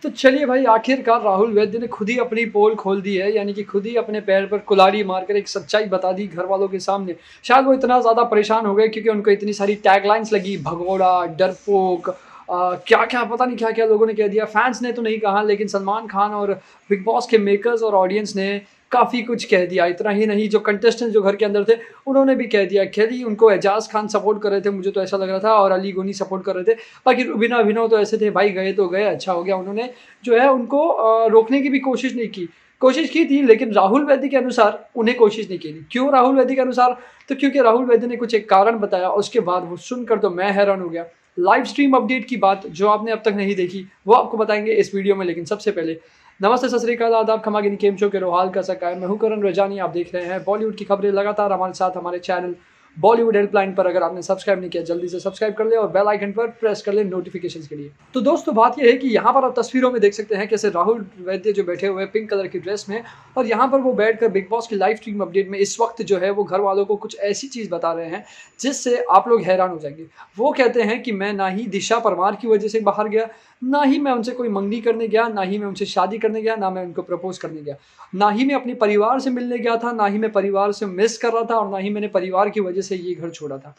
तो चलिए भाई, आखिरकार राहुल वैद्य ने खुद ही अपनी पोल खोल दी है, यानी कि खुद ही अपने पैर पर कुल्हाड़ी मारकर एक सच्चाई बता दी घर वालों के सामने। शायद वो इतना ज़्यादा परेशान हो गए क्योंकि उनको इतनी सारी टैगलाइंस लगी, भगोड़ा, डरपोक, क्या-क्या पता नहीं क्या-क्या लोगों ने कह दिया। फैन्स ने तो नहीं कहा, लेकिन सलमान खान और बिग बॉस के मेकर्स और ऑडियंस ने काफ़ी कुछ कह दिया। इतना ही नहीं, जो कंटेस्टेंट्स जो घर के अंदर थे, उन्होंने भी कह दिया। खैर उनको एजाज़ खान सपोर्ट कर रहे थे, मुझे तो ऐसा लग रहा था, और अली गोनी सपोर्ट कर रहे थे। बाकी रुबीना अभिनव तो ऐसे थे, भाई गए तो गए, अच्छा हो गया। उन्होंने जो है उनको रोकने की भी कोशिश नहीं की। कोशिश की थी, लेकिन राहुल वैद्य के अनुसार उन्हें कोशिश नहीं की थी। क्यों राहुल वैद्य के अनुसार? तो क्योंकि राहुल वैद्य ने कुछ एक कारण बताया, उसके बाद वो सुनकर तो मैं हैरान हो गया। लाइव स्ट्रीम अपडेट की बात जो आपने अब तक नहीं देखी, वो आपको बताएंगे इस वीडियो में। लेकिन सबसे पहले नमस्ते, सत श्री अकाल, आदाब, खमा गिनी, केम शो के रोहाल का सका है। मैं हूं करण रजानी, आप देख रहे हैं बॉलीवुड की खबरें लगातार हमारे साथ हमारे चैनल बॉलीवुड हेल्पलाइन पर। अगर आपने सब्सक्राइब नहीं किया, जल्दी से सब्सक्राइब कर ले और बेल आइकन पर प्रेस कर ले नोटिफिकेशंस के लिए। तो दोस्तों, बात यह है कि यहाँ पर आप तस्वीरों में देख सकते हैं कैसे राहुल वैद्य जो बैठे हुए हैं पिंक कलर की ड्रेस में, और यहाँ पर वो बैठकर बिग बॉस की लाइव स्ट्रीम अपडेट में इस वक्त जो है वो घर वालों को कुछ ऐसी चीज़ बता रहे हैं जिससे आप लोग हैरान हो जाएंगे। वो कहते हैं कि मैं ना ही दिशा परमार की वजह से बाहर गया, ना ही मैं उनसे कोई मंगनी करने गया, ना ही मैं उनसे शादी करने गया, ना मैं उनको प्रपोज करने गया, ना ही मैं अपने परिवार से मिलने गया था, ना ही मैं परिवार से मिस कर रहा था, और ना ही मैंने परिवार की वजह से ये घर छोड़ा था।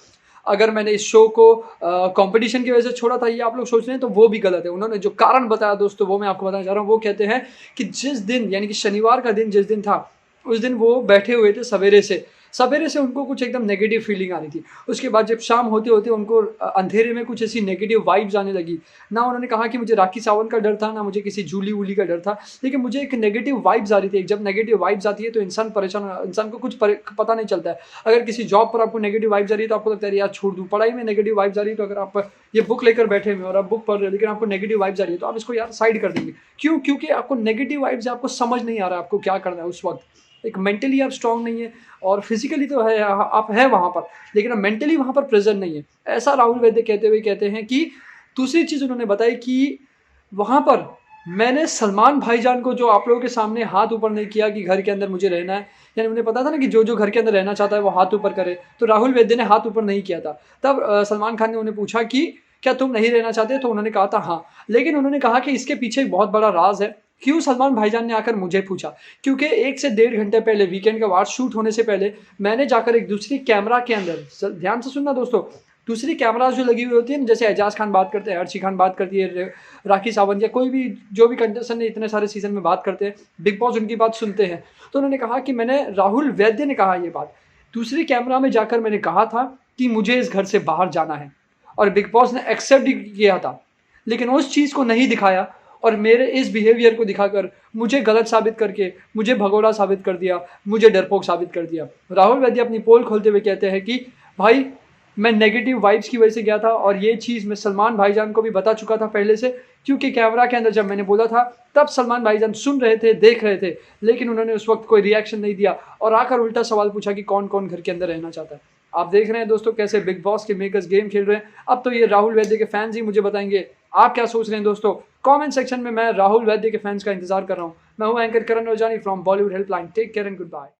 अगर मैंने इस शो को कंपटीशन की वजह से छोड़ा था, ये आप लोग सोच रहे हैं, तो वो भी गलत है। उन्होंने जो कारण बताया दोस्तों, वो मैं आपको बताना चाह रहा हूँ। वो कहते हैं कि जिस दिन, यानी कि शनिवार का दिन जिस दिन था, उस दिन वो बैठे हुए थे सवेरे से उनको कुछ एकदम नेगेटिव फीलिंग आ रही थी। उसके बाद जब शाम होते होते उनको अंधेरे में कुछ ऐसी नेगेटिव वाइब्स आने लगी। ना उन्होंने कहा कि मुझे राखी सावंत का डर था, ना मुझे किसी जूली वूली का डर था, लेकिन मुझे एक नेगेटिव वाइब्स आ रही थी। जब नेगेटिव वाइब्स आती है तो इंसान परेशान, इंसान को कुछ पता नहीं चलता है। अगर किसी जॉब पर आपको नेगेटिव वाइब्स आ रही है तो आपको लगता है यार छोड़ दूँ। पढ़ाई में नेगेटिव वाइब्स आ रही है तो अगर आप ये बुक लेकर बैठे हुए और आप बुक पढ़ रहे हो, लेकिन आपको नेगेटिव वाइब्स आ रही है, तो आप इसको यार साइड कर देंगे। क्यों? क्योंकि आपको नेगेटिव वाइब्स, आपको समझ नहीं आ रहा है आपको क्या करना है उस वक्त। एक मेंटली आप स्ट्रांग नहीं है, और फिजिकली तो है आप है वहाँ पर, लेकिन आप मेंटली वहाँ पर प्रेजेंट नहीं है। ऐसा राहुल वैद्य कहते हुए कहते हैं कि दूसरी चीज़ उन्होंने बताई कि वहाँ पर मैंने सलमान भाईजान को, जो आप लोगों के सामने हाथ ऊपर नहीं किया कि घर के अंदर मुझे रहना है, यानी उन्हें पता था ना कि जो जो घर के अंदर रहना चाहता है वो हाथ ऊपर करे, तो राहुल वैद्य ने हाथ ऊपर नहीं किया था। तब सलमान खान ने उन्हें पूछा कि क्या तुम नहीं रहना चाहते, तो उन्होंने कहा था हाँ। लेकिन उन्होंने कहा कि इसके पीछे एक बहुत बड़ा राज है। क्यों? सलमान भाईजान ने आकर मुझे पूछा, क्योंकि 1 से 1.5 घंटे पहले, वीकेंड का वार शूट होने से पहले, मैंने जाकर एक दूसरी कैमरा के अंदर, ध्यान से सुनना दोस्तों, दूसरी कैमराज जो लगी हुई होती है, जैसे एजाज खान बात करते हैं, अर्शी खान बात करती है, राखी सावंत, या कोई भी जो भी कंटेस्टेंट इतने सारे सीजन में बात करते हैं, बिग बॉस उनकी बात सुनते हैं। तो उन्होंने कहा कि मैंने, राहुल वैद्य ने कहा ये बात, दूसरी कैमरा में जाकर मैंने कहा था कि मुझे इस घर से बाहर जाना है, और बिग बॉस ने एक्सेप्ट किया था, लेकिन उस चीज़ को नहीं दिखाया, और मेरे इस बिहेवियर को दिखाकर मुझे गलत साबित करके मुझे भगोड़ा साबित कर दिया, मुझे डरपोक साबित कर दिया। राहुल वैद्य अपनी पोल खोलते हुए कहते हैं कि भाई, मैं नेगेटिव वाइब्स की वजह से गया था, और ये चीज़ मैं सलमान भाईजान को भी बता चुका था पहले से, क्योंकि कैमरा के अंदर जब मैंने बोला था तब सलमान भाईजान सुन रहे थे, देख रहे थे, लेकिन उन्होंने उस वक्त कोई रिएक्शन नहीं दिया, और आकर उल्टा सवाल पूछा कि कौन कौन घर के अंदर रहना चाहता है। आप देख रहे हैं दोस्तों कैसे बिग बॉस के मेकर्स गेम खेल रहे हैं। अब तो ये राहुल वैद्य के फैंस ही मुझे बताएंगे आप क्या सोच रहे हैं दोस्तों। कमेंट सेक्शन में मैं राहुल वैद्य के फैंस का इंतजार कर रहा हूं। मैं हूं anchor Karan Raujani from Bollywood helpline. Take care and good bye.